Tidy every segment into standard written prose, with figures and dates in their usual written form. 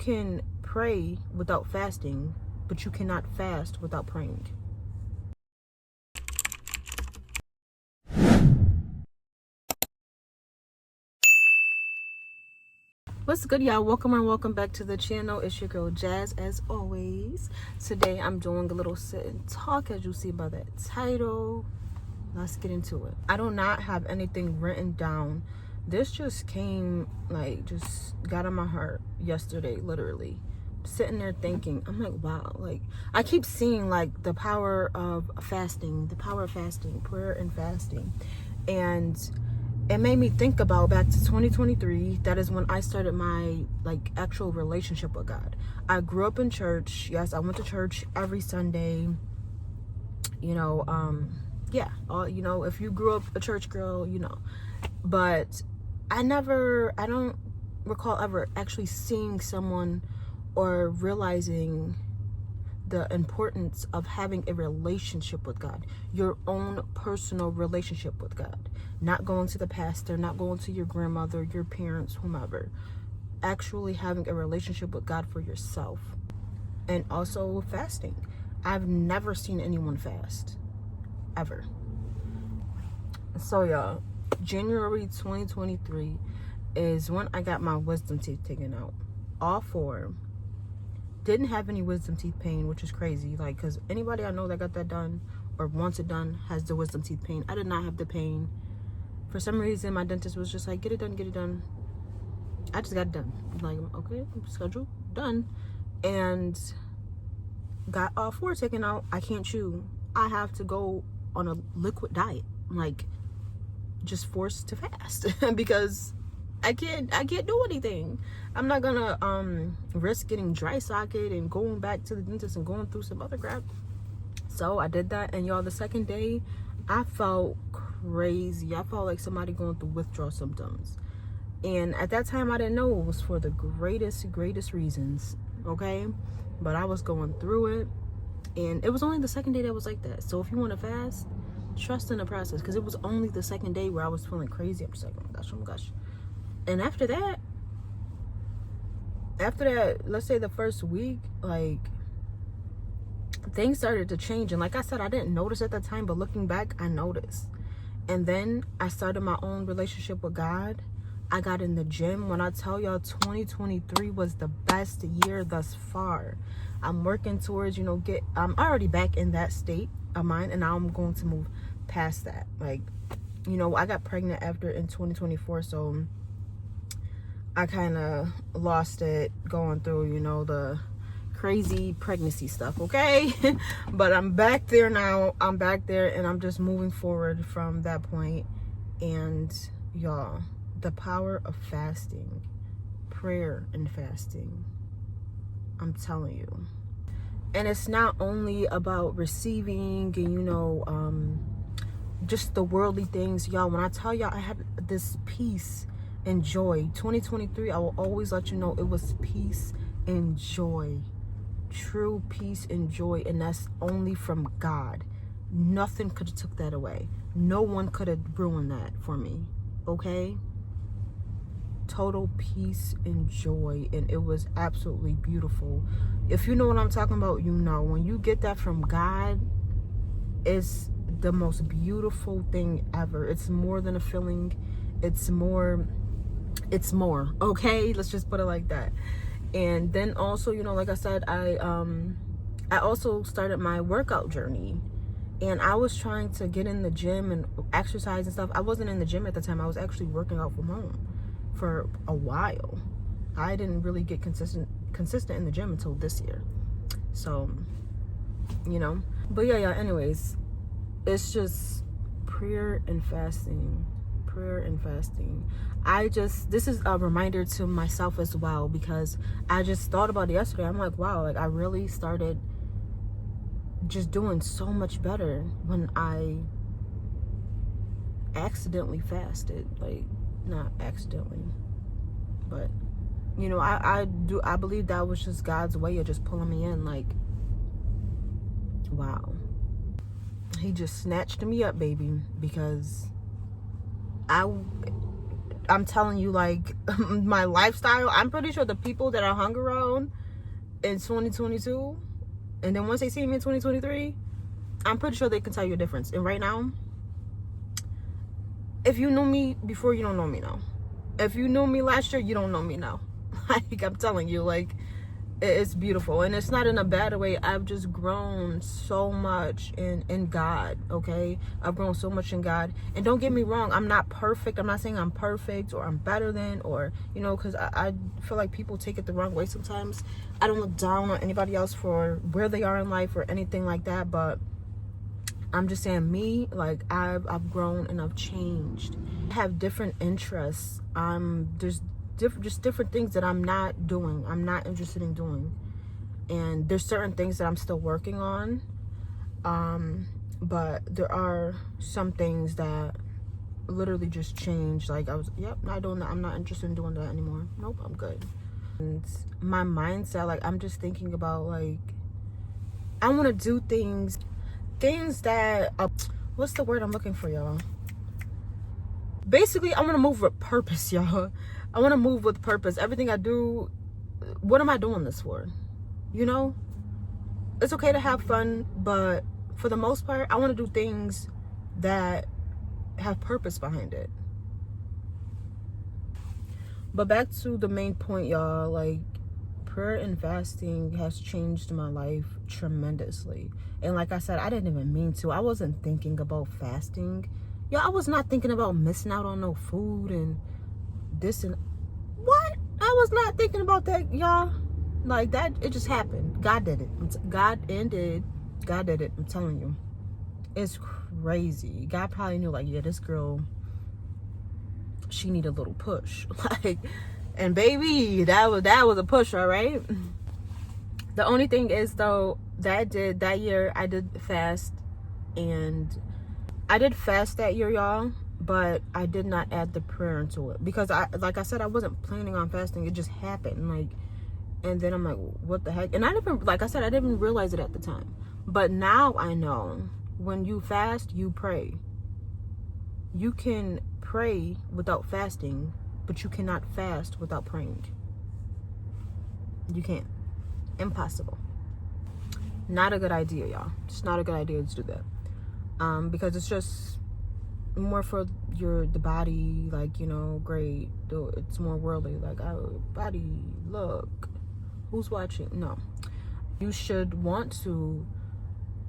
can pray without fasting, but you cannot fast without praying. What's good, y'all? Welcome and welcome back to the channel. It's your girl Jazz, as always. Today I'm doing a little sit and talk, as you see by that title. Let's get into it. I do not have anything written down. This just came, like, just got on my heart yesterday, literally. Sitting there thinking, I'm like, wow. Like, I keep seeing, like, the power of fasting, prayer and fasting. And it made me think about back to 2023. That is when I started my, like, actual relationship with God. I grew up in church. Yes, I went to church every Sunday. You know, yeah, you know, if you grew up a church girl, you know. But I don't recall ever actually seeing someone or realizing the importance of having a relationship with God, your own personal relationship with God, not going to the pastor, not going to your grandmother, your parents, whomever. Actually having a relationship with God for yourself. And also fasting. I've never seen anyone fast, ever. So y'all, January 2023 is when I got my wisdom teeth taken out. All four. Didn't have any wisdom teeth pain, which is crazy. Like, because anybody I know that got that done or wants it done has the wisdom teeth pain. I did not have the pain. For some reason, my dentist was just like, get it done, get it done. I just got it done. Like, okay, schedule, done. And got all four taken out. I can't chew. I have to go on a liquid diet. Like, just forced to fast because I can't do anything. I'm not gonna risk getting dry socket and going back to the dentist and going through some other crap. So I did that, and y'all, the second day I felt crazy. I felt like somebody going through withdrawal symptoms, and at that time I didn't know it was for the greatest reasons, okay? But I was going through it, and it was only the second day that was like that. So if you want to fast, trust in the process, because it was only the second day where I was feeling crazy. I'm just like, oh my gosh. And after that, let's say the first week, like, things started to change. And like I said, I didn't notice at the time, but looking back, I noticed. And then I started my own relationship with God. I got in the gym. When I tell y'all, 2023 was the best year thus far. I'm working towards, you know, I'm already back in that state of mind, and now I'm going to move past that. Like, you know, I got pregnant in 2024, so I kind of lost it going through, you know, the crazy pregnancy stuff, okay? But I'm back there now. I'm back there, and I'm just moving forward from that point. And y'all, the power of fasting, prayer and fasting, I'm telling you. And it's not only about receiving and, you know, just the worldly things. Y'all, when I tell y'all I have this peace and joy, 2023, I will always let you know it was peace and joy. True peace and joy. And that's only from God. Nothing could have took that away. No one could have ruined that for me. Okay? Total peace and joy, and it was absolutely beautiful. If you know what I'm talking about, you know. When you get that from God, it's the most beautiful thing ever. It's more than a feeling. It's more, okay? Let's just put it like that. And then also, you know, like I said, I also started my workout journey. And I was trying to get in the gym and exercise and stuff. I wasn't in the gym at the time. I was actually working out from home for a while. I didn't really get consistent in the gym until this year. So, you know. But yeah, anyways, it's just prayer and fasting. This is a reminder to myself as well, because I just thought about it yesterday. I'm like, wow, like, I really started just doing so much better when I accidentally fasted. Like, not accidentally, but, you know, I believe that was just God's way of just pulling me in. Like, wow, he just snatched me up, baby, because I'm telling you, like, my lifestyle, I'm pretty sure the people that I hung around in 2022, and then once they see me in 2023, I'm pretty sure they can tell you a difference. And right now, if you knew me before, you don't know me now. If you knew me last year, you don't know me now. Like, I'm telling you, like, it's beautiful. And it's not in a bad way. I've just grown so much in God, okay? I've grown so much in God. And don't get me wrong, I'm not perfect. I'm not saying I'm perfect or I'm better than, or, you know, because I feel like people take it the wrong way sometimes. I don't look down on anybody else for where they are in life or anything like that, but I'm just saying, me, like, I've grown and I've changed. I have different interests. There's different things that I'm not doing. I'm not interested in doing. And there's certain things that I'm still working on. But there are some things that literally just changed. Like, I was, yep, I'm not interested in doing that anymore. Nope, I'm good. And my mindset, like, I'm just thinking about, like, I want to do things that, what's the word I'm looking for, y'all? Basically, I want to move with purpose, y'all. I want to move with purpose. Everything I do, what am I doing this for? You know? It's okay to have fun, but for the most part, I want to do things that have purpose behind it. But back to the main point, y'all. Like, prayer and fasting has changed my life tremendously. And like I said, I didn't even mean to. I wasn't thinking about fasting. Yo, I was not thinking about missing out on no food and this and what? I was not thinking about that, y'all. Like, that, it just happened. God did it. God did it. I'm telling you. It's crazy. God probably knew, like, yeah, this girl, she need a little push. Like, and baby, that was a push, all right? The only thing is, though, that year I did fast, and I did fast that year, y'all, but I did not add the prayer into it because like I said, I wasn't planning on fasting. It just happened, like, and then I'm like, what the heck? And I didn't, like I said, I didn't even realize it at the time, but now I know when you fast, you pray. You can pray without fasting, but you cannot fast without praying. You can't. Impossible. Not a good idea, y'all. It's not a good idea to do that. Because it's just more for the body, like, you know, great. It's more worldly, like, oh, body, look, who's watching? No. You should want to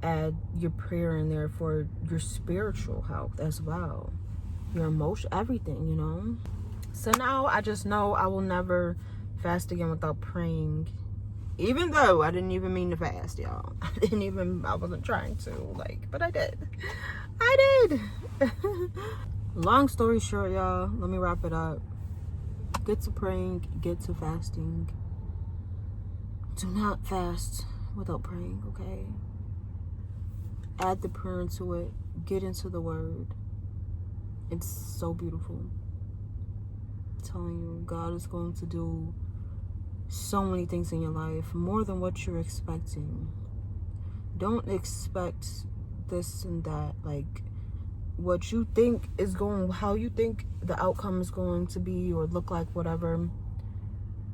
add your prayer in there for your spiritual health as well. Your emotion, everything, you know? So now I just know I will never fast again without praying. Even though I didn't even mean to fast, y'all. I wasn't trying to, like, but I did. Long story short, y'all, let me wrap it up. Get to praying, get to fasting. Do not fast without praying, okay? Add the prayer into it. Get into the word. It's so beautiful. I'm telling you, God is going to do so many things in your life, more than what you're expecting. Don't expect this and that, like, what you think is going, how you think the outcome is going to be or look like, whatever.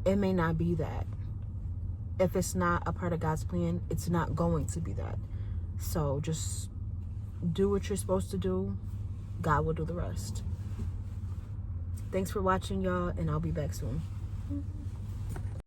It may not be that. If it's not a part of God's plan, it's not going to be that. So just do what you're supposed to do. God will do the rest. Thanks for watching, y'all, and I'll be back soon.